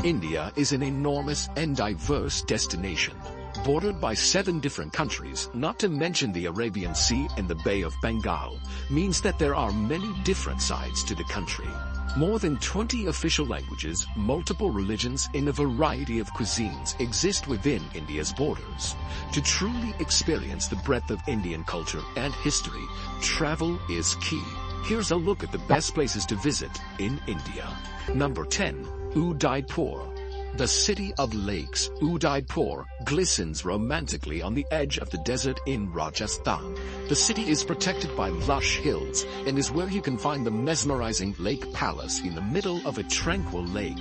India is an enormous and diverse destination, bordered by 7 different countries, not to mention the Arabian Sea and the Bay of Bengal, means that there are many different sides to the country. More than 20 official languages, multiple religions in a variety of cuisines exist within India's borders. To truly experience the breadth of Indian culture and history, travel is key. Here's a look at the best places to visit in India. Number 10. Udaipur. The city of lakes, Udaipur, glistens romantically on the edge of the desert in Rajasthan. The city is protected by lush hills and is where you can find the mesmerizing Lake Palace in the middle of a tranquil lake.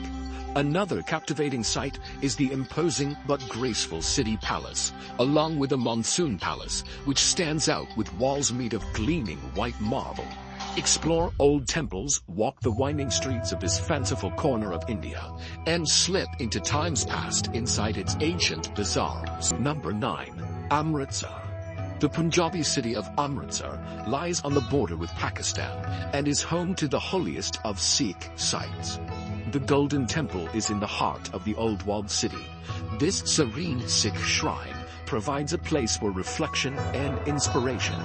Another captivating sight is the imposing but graceful city palace, along with the Monsoon Palace, which stands out with walls made of gleaming white marble. Explore old temples, walk the winding streets of this fanciful corner of India, and slip into times past inside its ancient bazaars. Number 9. Amritsar. The Punjabi city of Amritsar lies on the border with Pakistan and is home to the holiest of Sikh sites. The Golden Temple is in the heart of the old walled city. This serene Sikh shrine provides a place for reflection and inspiration.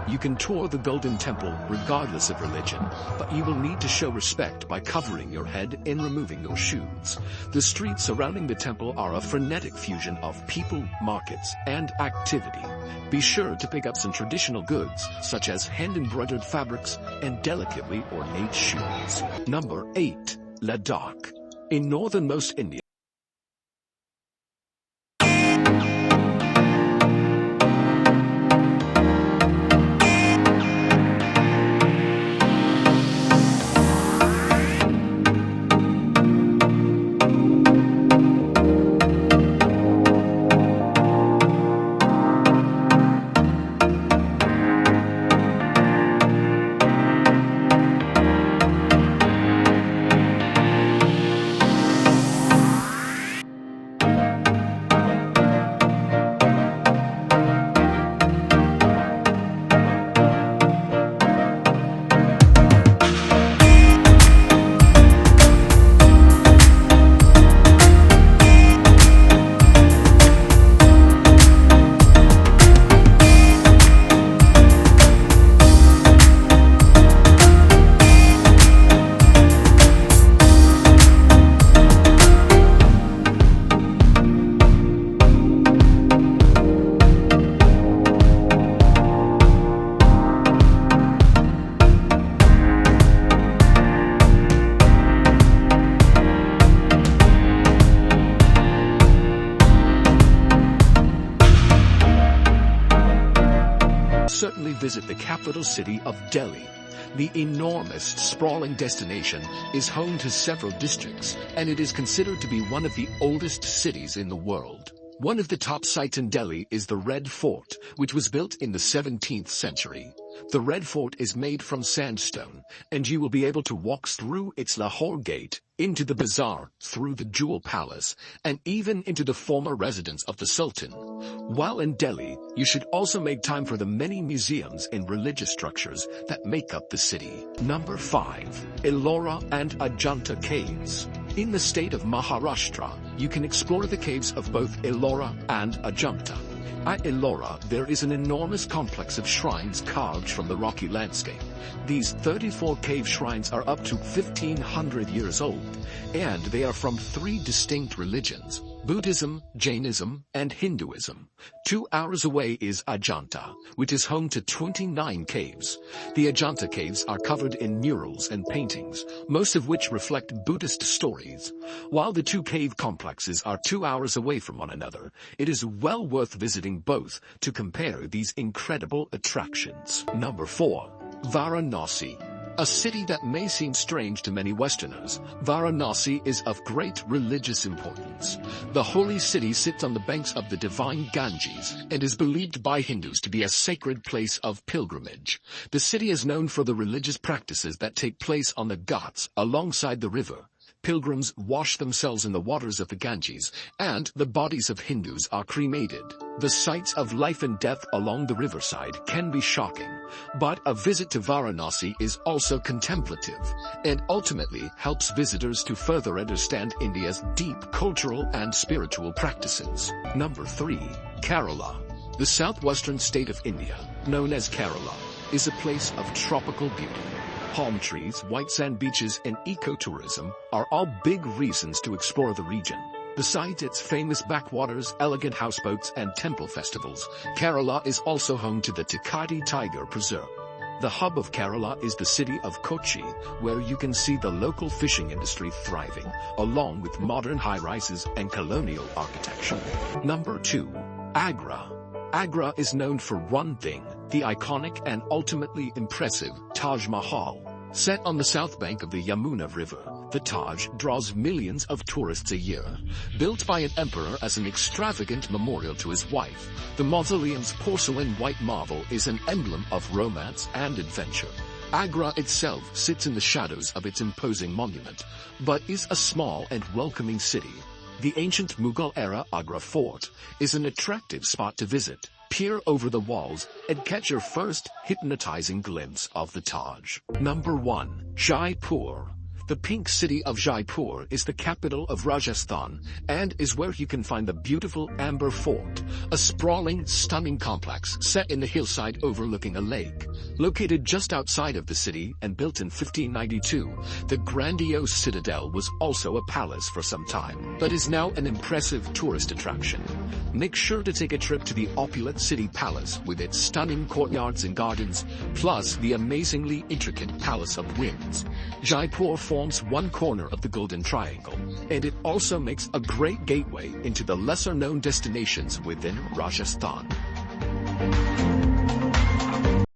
You can tour the Golden Temple regardless of religion, but you will need to show respect by covering your head and removing your shoes. The streets surrounding the temple are a frenetic fusion of people, markets, and activity. Be sure to pick up some traditional goods, such as hand-embroidered fabrics and delicately ornate shoes. Number 8. Ladakh. In northernmost India, certainly visit the capital city of Delhi. The enormous, sprawling destination is home to several districts, and it is considered to be one of the oldest cities in the world. One of the top sites in Delhi is the Red Fort, which was built in the 17th century. The Red Fort is made from sandstone, and you will be able to walk through its Lahore Gate, into the bazaar, through the Jewel Palace, and even into the former residence of the Sultan. While in Delhi, you should also make time for the many museums and religious structures that make up the city. Number 5. Ellora and Ajanta Caves. In the state of Maharashtra, you can explore the caves of both Ellora and Ajanta. At Ellora, there is an enormous complex of shrines carved from the rocky landscape. These 34 cave shrines are up to 1,500 years old, and they are from 3 distinct religions: Buddhism, Jainism, and Hinduism. 2 hours away is Ajanta, which is home to 29 caves. The Ajanta caves are covered in murals and paintings, most of which reflect Buddhist stories. While the 2 cave complexes are 2 hours away from one another, it is well worth visiting both to compare these incredible attractions. Number 4. Varanasi. A city that may seem strange to many Westerners, Varanasi is of great religious importance. The holy city sits on the banks of the divine Ganges and is believed by Hindus to be a sacred place of pilgrimage. The city is known for the religious practices that take place on the Ghats alongside the river. pilgrims wash themselves in the waters of the Ganges, and the bodies of Hindus are cremated. The sights of life and death along the riverside can be shocking, but a visit to Varanasi is also contemplative and ultimately helps visitors to further understand India's deep cultural and spiritual practices. Number 3. Kerala. The southwestern state of India, known as Kerala, is a place of tropical beauty. Palm trees, white sand beaches, and ecotourism are all big reasons to explore the region. Besides its famous backwaters, elegant houseboats, and temple festivals, Kerala is also home to the Tikati Tiger Preserve. The hub of Kerala is the city of Kochi, where you can see the local fishing industry thriving, along with modern high-rises and colonial architecture. Number 2. Agra. Agra is known for one thing, the iconic and ultimately impressive Taj Mahal. Set on the south bank of the Yamuna River, the Taj draws millions of tourists a year. Built by an emperor as an extravagant memorial to his wife, the mausoleum's porcelain white marble is an emblem of romance and adventure. Agra itself sits in the shadows of its imposing monument, but is a small and welcoming city. The ancient Mughal-era Agra Fort is an attractive spot to visit. Peer over the walls and catch your first hypnotizing glimpse of the Taj. Number 1. Jaipur. The pink city of Jaipur is the capital of Rajasthan and is where you can find the beautiful Amber Fort, a sprawling, stunning complex set in the hillside overlooking a lake. Located just outside of the city and built in 1592, the grandiose citadel was also a palace for some time, but is now an impressive tourist attraction. Make sure to take a trip to the opulent city palace with its stunning courtyards and gardens, plus the amazingly intricate Palace of Winds. Jaipur forms one corner of the Golden Triangle, and it also makes a great gateway into the lesser-known destinations within Rajasthan.